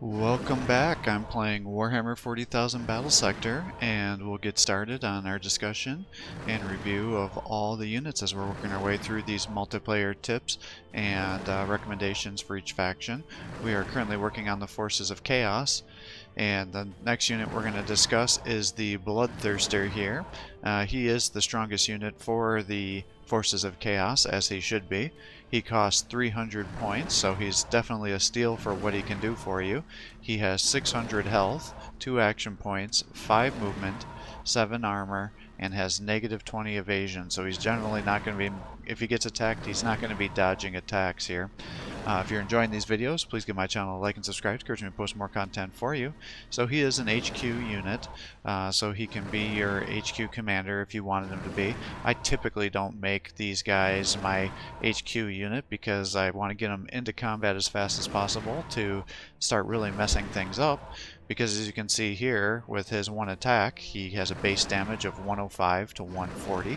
Welcome back. I'm playing Warhammer 40,000 Battlesector, and we'll get started on our discussion and review of all the units as we're working our way through these multiplayer tips and recommendations for each faction. We are currently working on the Forces of Chaos, and the next unit we're going to discuss is the Bloodthirster here. He is the strongest unit for the Forces of Chaos, as he should be. He costs 300 points, so he's definitely a steal for what he can do for you. He has 600 health, 2 action points, 5 movement, 7 armor, and has negative 20 evasion, so he's generally not going to be, if he gets attacked, he's not going to be dodging attacks here. If you're enjoying these videos, please give my channel a like and subscribe. It encourages me to post more content for you. So he is an HQ unit, so he can be your HQ commander if you wanted him to be. I typically don't make these guys my HQ unit because I want to get them into combat as fast as possible to start really messing things up. Because as you can see here, with his one attack, he has a base damage of 105 to 140,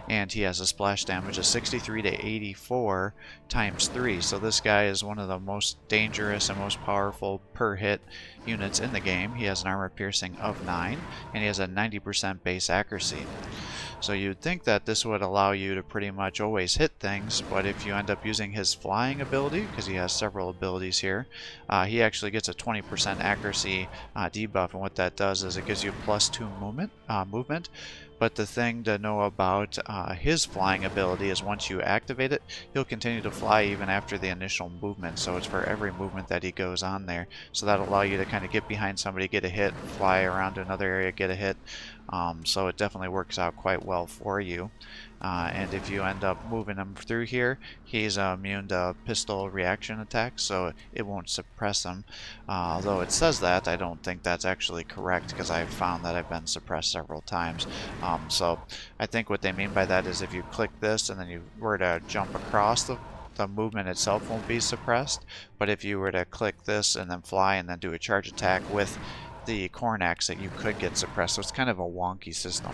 and he has a splash damage of 63 to 84 times 3. So this guy is one of the most dangerous and most powerful per hit units in the game. He has an armor piercing of 9, and he has a 90% base accuracy. So you'd think that this would allow you to pretty much always hit things, but if you end up using his flying ability, because he has several abilities here, he actually gets a 20% accuracy debuff, and what that does is it gives you +2 movement. But the thing to know about his flying ability is once you activate it, he'll continue to fly even after the initial movement. So it's for every movement that he goes on there. So that'll allow you to kind of get behind somebody, get a hit, fly around to another area, get a hit. So it definitely works out quite well for you. And if you end up moving him through here, he's immune to pistol reaction attacks, so it won't suppress him. Although it says that, I don't think that's actually correct because I've found that I've been suppressed several times. So I think what they mean by that is if you click this and then you were to jump across, the movement itself won't be suppressed. But if you were to click this and then fly and then do a charge attack with the Khorne axe, that you could get suppressed. So it's kind of a wonky system.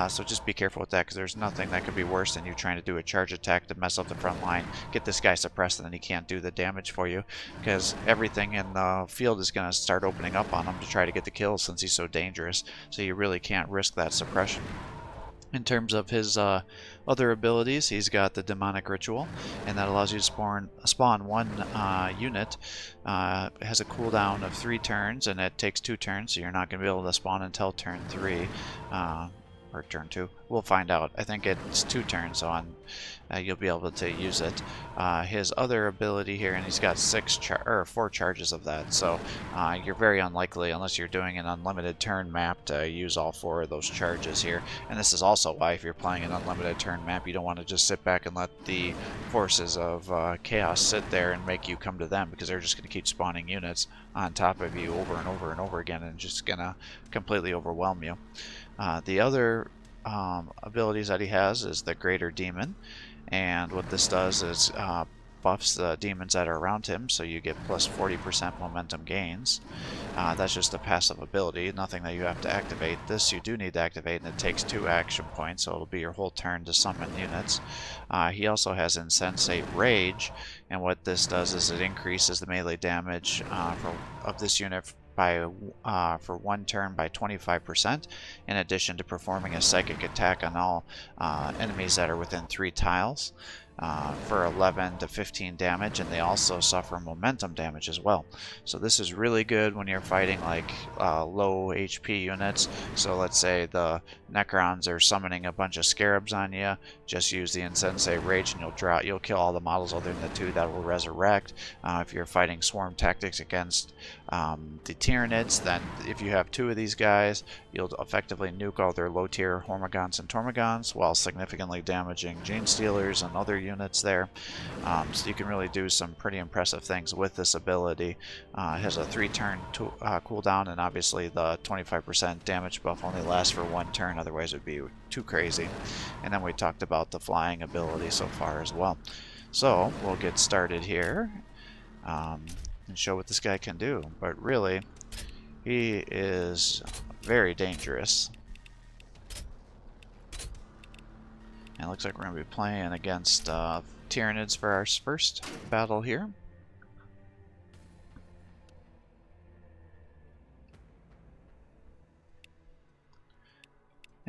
So just be careful with that, because there's nothing that could be worse than you trying to do a charge attack to mess up the front line, get this guy suppressed, and then he can't do the damage for you, because everything in the field is going to start opening up on him to try to get the kills since he's so dangerous. So you really can't risk that suppression. In terms of his other abilities, he's got the Demonic Ritual, and that allows you to spawn one unit. It has a cooldown of 3 turns, and it takes 2 turns, so you're not going to be able to spawn until turn 3. Or turn 2. We'll find out. I think it's 2 turns, so you'll be able to use it. His other ability here, and he's got 4 charges of that, so you're very unlikely, unless you're doing an unlimited turn map, to use all 4 of those charges here. And this is also why, if you're playing an unlimited turn map, you don't want to just sit back and let the Forces of Chaos sit there and make you come to them, because they're just going to keep spawning units on top of you over and over and over again, and just going to completely overwhelm you. The other abilities that he has is the Greater Demon, and what this does is buffs the demons that are around him, so you get plus 40% momentum gains. That's just a passive ability, nothing that you have to activate. This you do need to activate, and it takes 2 action points, so it'll be your whole turn to summon units. He also has Insensate Rage, and what this does is it increases the melee damage of this unit for 1 turn by 25%, in addition to performing a psychic attack on all enemies that are within 3 tiles for 11 to 15 damage, and they also suffer momentum damage as well. So this is really good when you're fighting like low HP units. So let's say the Necrons are summoning a bunch of scarabs on you, just use the Insensate Rage and you'll kill all the models other than the 2 that will resurrect. If you're fighting swarm tactics against the Tyranids, then if you have 2 of these guys, you'll effectively nuke all their low tier Hormigons and Tormagons while significantly damaging Genestealers and other units there. So you can really do some pretty impressive things with this ability. It has a 3-turn cooldown, and obviously the 25% damage buff only lasts for 1 turn, otherwise it would be too crazy. And then we talked about the flying ability so far as well. So we'll get started here and show what this guy can do. But really, he is very dangerous. And it looks like we're going to be playing against Tyranids for our first battle here.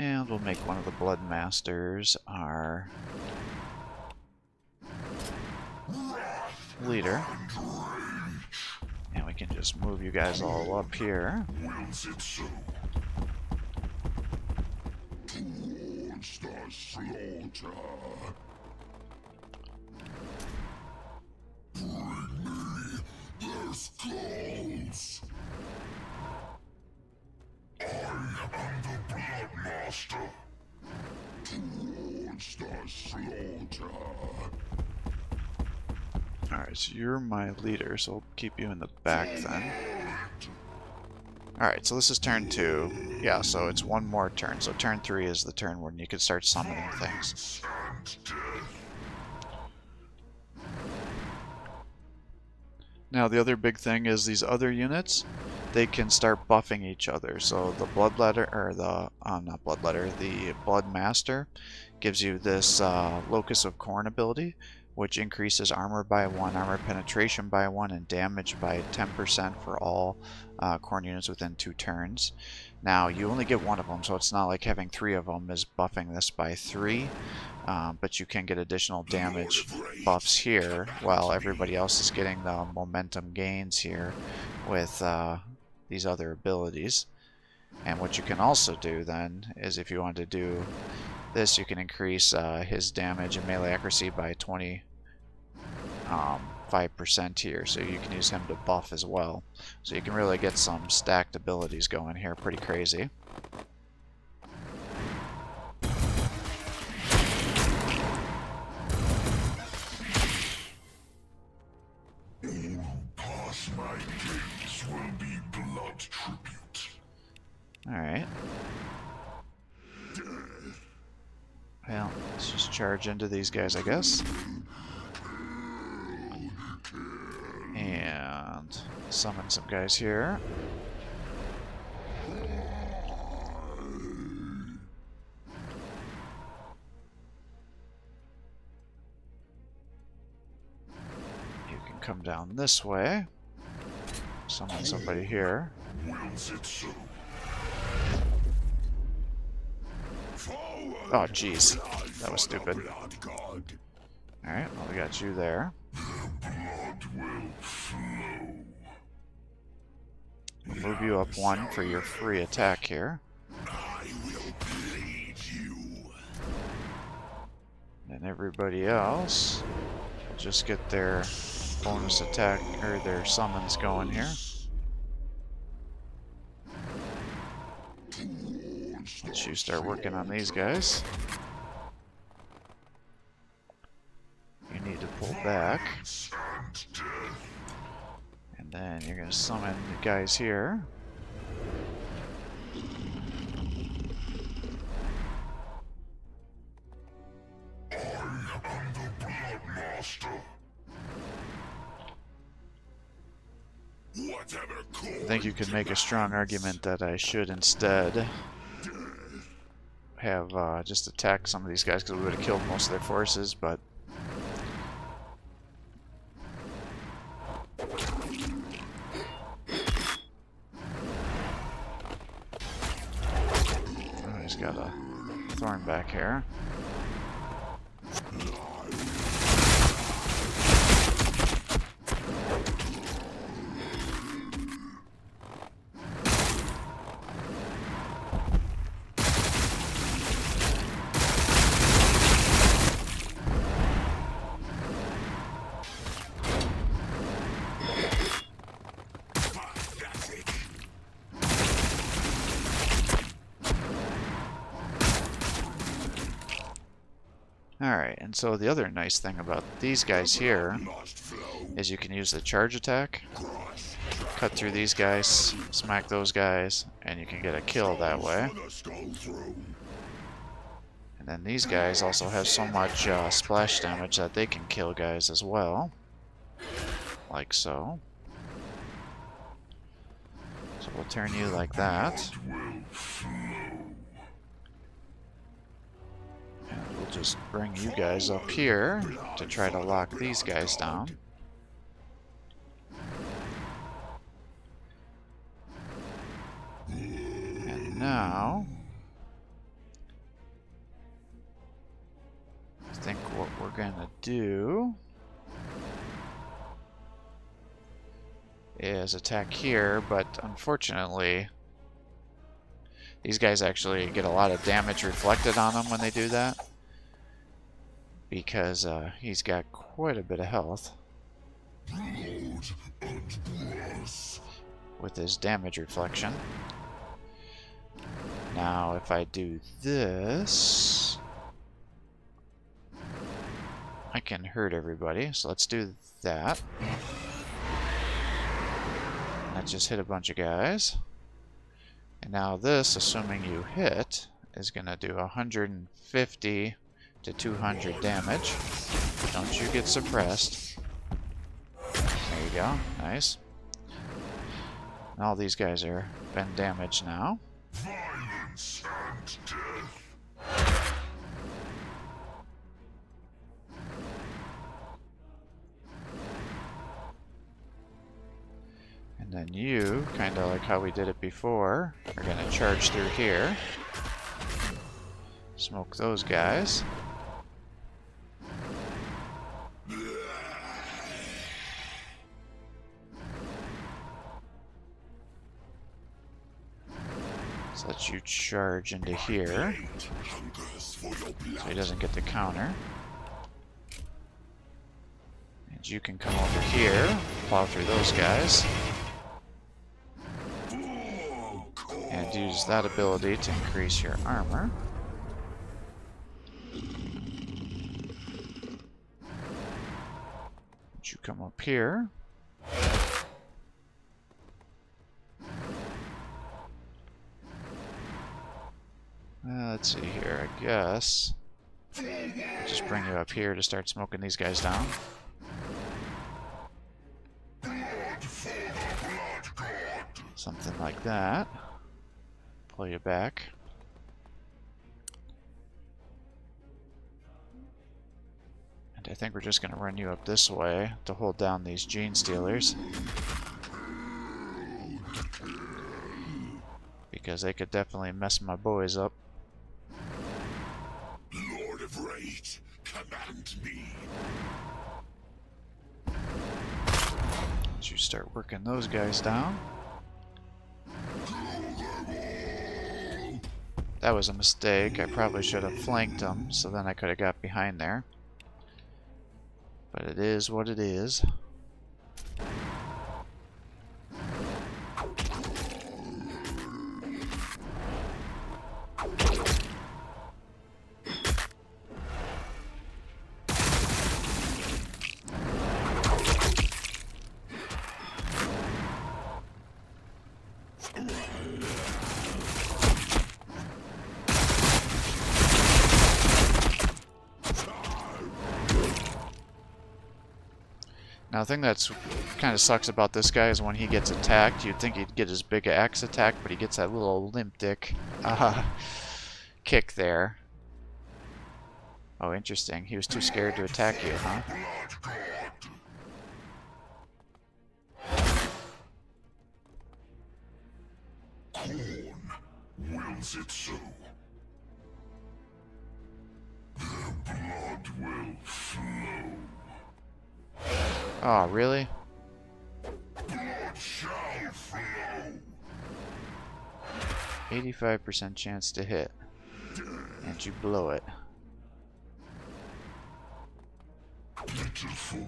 And we'll make one of the Bloodmasters our leader. And we can just move you guys all up here. Towards the slaughter. Bring me their skulls. I am the Bloodmaster. Towards the slaughter. Alright, so you're my leader, so I'll keep you in the back then. Alright, so this is turn 2. Yeah, so it's one more turn. So turn 3 is the turn when you can start summoning things. Now the other big thing is these other units, they can start buffing each other. So the Bloodletter, or the, not Bloodletter, the Bloodmaster gives you this Locus of Khorne ability, which increases armor by 1, armor penetration by 1, and damage by 10% for all Khorne units within 2 turns. Now, you only get one of them, so it's not like having 3 of them is buffing this by 3, but you can get additional damage buffs here, while everybody else is getting the momentum gains here with these other abilities. And what you can also do then is, if you want to do this, you can increase his damage and melee accuracy by 5% here, so you can use him to buff as well. So you can really get some stacked abilities going here, pretty crazy. All who pass my gates will be blood tribute. Alright. Well, let's just charge into these guys, I guess. And summon some guys here. You can come down this way. Summon somebody here. Oh, jeez. That was stupid. Alright, well, we got you there. We'll move you up 1 for your free attack here. And everybody else will just get their bonus attack, or their summons going here. Let you start working on these guys. You need to pull back. And then you're going to summon the guys here. I am the Bloodmaster. I think you could make a strong argument that I should instead have just attacked some of these guys, because we would have killed most of their forces, but oh, he's got a thorn back here. Alright, and so the other nice thing about these guys here is you can use the charge attack, cut through these guys, smack those guys, and you can get a kill that way. And then these guys also have so much splash damage that they can kill guys as well. Like so. So we'll turn you like that. And we'll just bring you guys up here to try to lock these guys down. And now gonna do is attack here, but unfortunately these guys actually get a lot of damage reflected on them when they do that, because he's got quite a bit of health with his damage reflection. Now if I do this, I can hurt everybody, so let's do that. That just hit a bunch of guys. And now this, assuming you hit, is going to do 150 to 200 damage. Don't you get suppressed. There you go. Nice. And all these guys are been damaged now. Violence and death. And then you, kind of like how we did it before, are going to charge through here. Smoke those guys. So let you charge into here, so he doesn't get the counter. And you can come over here, plow through those guys. And use that ability to increase your armor. You come up here. Let's see here, I guess. Just bring you up here to start smoking these guys down. Something like that. Pull you back. And I think we're just going to run you up this way to hold down these gene stealers, because they could definitely mess my boys up. Lord of Rage, command me. Once you start working those guys down. That was a mistake. I probably should have flanked them, so then I could have got behind there. But it is what it is. Now the thing that's kind of sucks about this guy is when he gets attacked, you'd think he'd get his big axe attack, but he gets that little limp dick kick there. Oh, interesting. He was too scared to attack you, huh? Khorne wills it so. Their blood will flow. Oh, really? Blood shall flow. 85% chance to hit. And you blow it. Pitiful.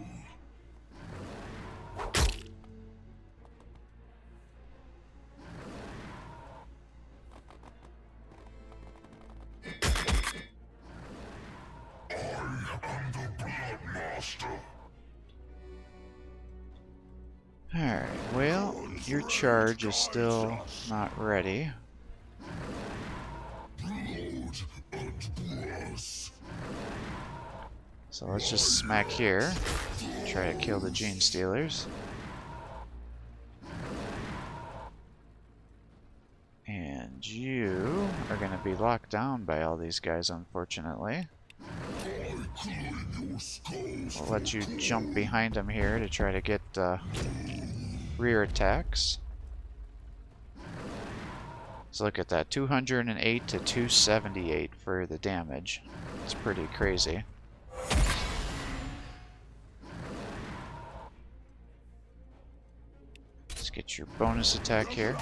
I am the Blood Master. Alright, well, your charge is still not ready. So let's just smack here. Try to kill the gene stealers. And you are going to be locked down by all these guys, unfortunately. We'll let you jump behind them here to try to get rear attacks. So look at that, 208 to 278 for the damage. It's pretty crazy. get your bonus attack here.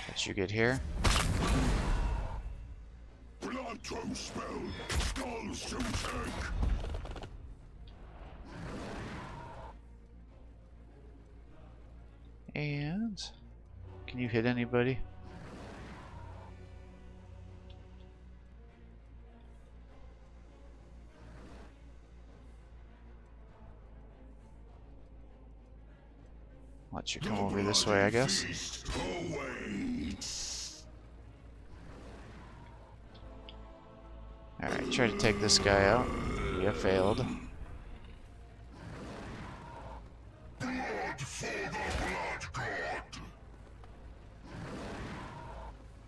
That you get here. And can you hit anybody? Let you come over this way, I guess. Alright, try to take this guy out. You failed.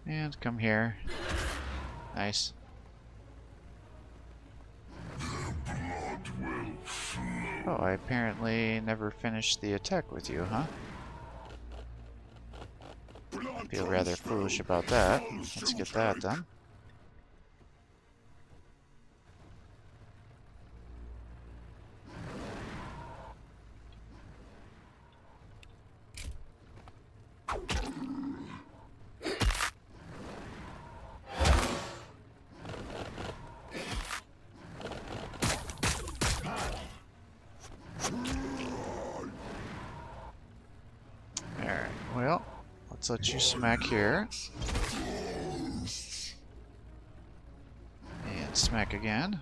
And come here. Nice. Oh, I apparently never finished the attack with you, huh? I feel rather foolish about that. Let's get that done. Alright, well, let's let you smack here. And smack again.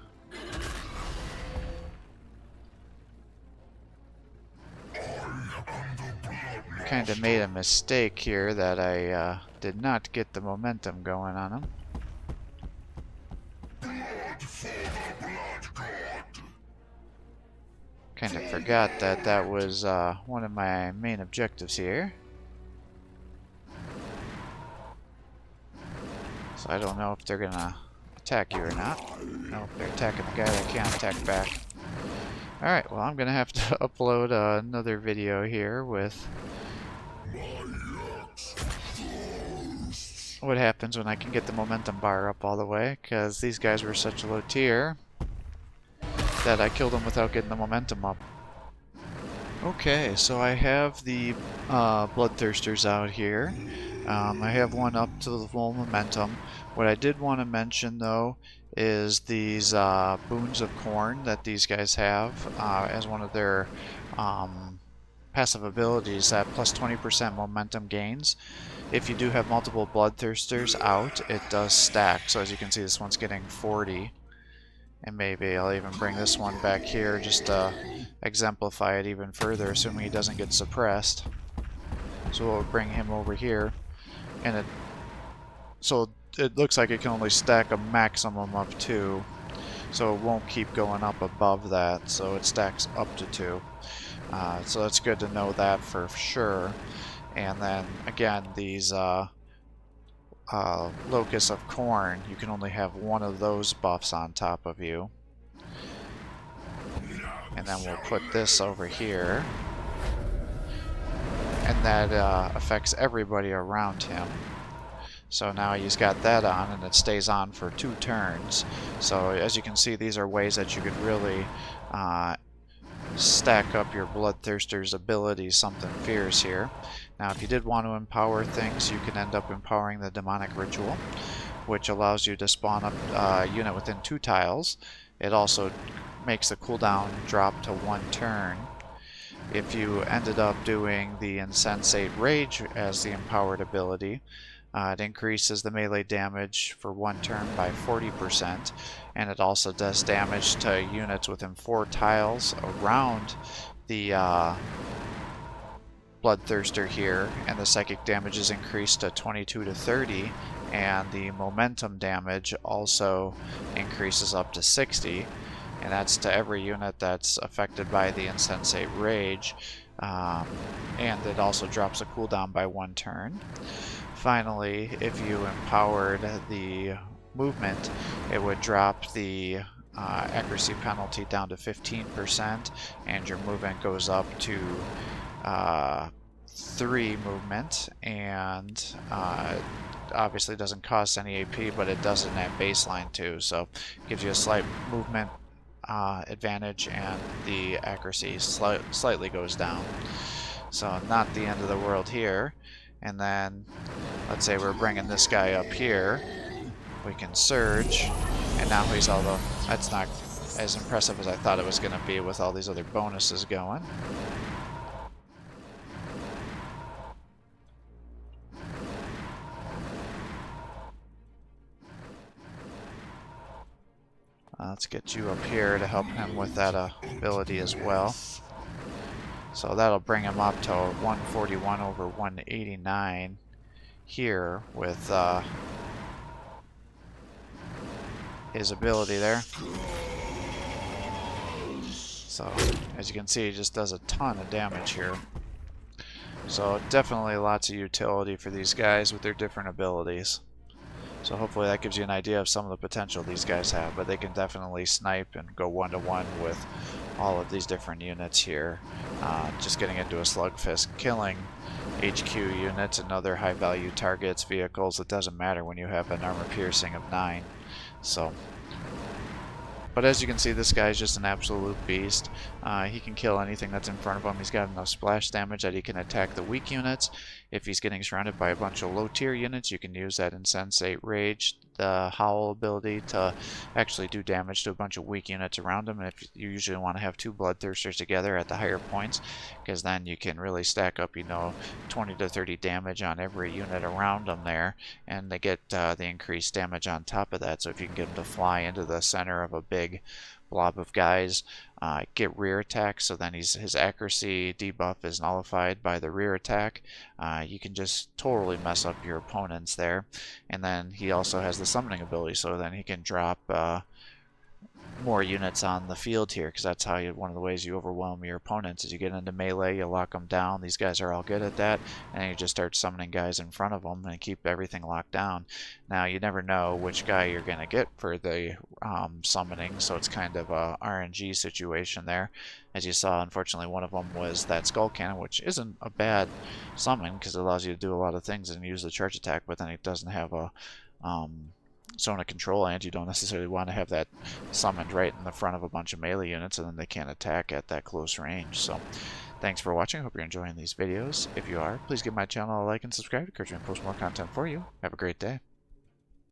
Kind of made a mistake here that I did not get the momentum going on him. Kind of forgot that that was one of my main objectives here. So I don't know if they're gonna attack you or not. No, they're attacking the guy that can't attack back. Alright, well I'm gonna have to upload another video here with what happens when I can get the momentum bar up all the way, because these guys were such a low tier that I killed them without getting the momentum up. Okay, so I have the Bloodthirsters out here. I have one up to the full momentum. What I did want to mention though is these Boons of Khorne that these guys have as one of their passive abilities, that plus 20% momentum gains. If you do have multiple Bloodthirsters out, it does stack. So as you can see, this one's getting 40. And maybe I'll even bring this one back here just to exemplify it even further, assuming he doesn't get suppressed. So we'll bring him over here. And it looks like it can only stack a maximum of 2. So it won't keep going up above that, so it stacks up to 2. So that's good to know that for sure. And then again, these Locusts of Khorne, you can only have one of those buffs on top of you. And then we'll put this over here. And that affects everybody around him. So now he's got that on, and it stays on for 2 turns. So as you can see, these are ways that you could really stack up your Bloodthirster's abilities, something fierce here. Now if you did want to empower things, you can end up empowering the Demonic Ritual, which allows you to spawn up a unit within 2 tiles. It also makes the cooldown drop to 1 turn. If you ended up doing the Insensate Rage as the empowered ability, it increases the melee damage for 1 turn by 40%, and it also does damage to units within 4 tiles around the Bloodthirster here, and the psychic damage is increased to 22 to 30, and the momentum damage also increases up to 60, and that's to every unit that's affected by the Insensate Rage, and it also drops a cooldown by 1 turn. Finally, if you empowered the movement, it would drop the accuracy penalty down to 15%, and your movement goes up to 3 movement, and obviously doesn't cost any AP, but it does it at baseline too, so gives you a slight movement advantage and the accuracy slightly goes down. So not the end of the world here. And then let's say we're bringing this guy up here. We can surge, and now he's although that's not as impressive as I thought it was going to be with all these other bonuses going. Let's get you up here to help him with that ability as well. So that'll bring him up to 141 over 189 here with his ability there. So as you can see, he just does a ton of damage here. So definitely lots of utility for these guys with their different abilities. So hopefully that gives you an idea of some of the potential these guys have, but they can definitely snipe and go one-to-one with all of these different units here. Just getting into a slugfest, killing HQ units and other high-value targets, vehicles, it doesn't matter when you have an armor piercing of 9. So, but as you can see, this guy is just an absolute beast. He can kill anything that's in front of him. He's got enough splash damage that he can attack the weak units. If he's getting surrounded by a bunch of low-tier units, you can use that Insensate Rage, the Howl ability, to actually do damage to a bunch of weak units around him. And if you usually want to have 2 Bloodthirsters together at the higher points, because then you can really stack up, 20 to 30 damage on every unit around them there, and they get the increased damage on top of that. So if you can get them to fly into the center of a big blob of guys, get rear attack, so then his accuracy debuff is nullified by the rear attack. You can just totally mess up your opponents there. And then he also has the summoning ability, so then he can drop more units on the field here, because that's how one of the ways you overwhelm your opponents is you get into melee, you lock them down. These guys are all good at that, and you just start summoning guys in front of them and keep everything locked down. Now you never know which guy you're going to get for the summoning, so it's kind of a RNG situation there. As you saw, unfortunately, one of them was that skull cannon, which isn't a bad summon because it allows you to do a lot of things and use the charge attack, but then it doesn't have a zone of control, and you don't necessarily want to have that summoned right in the front of a bunch of melee units, and then they can't attack at that close range. So thanks for watching. I hope you're enjoying these videos. If you are, please give my channel a like and subscribe to encourage me to post more content for you. Have a great day.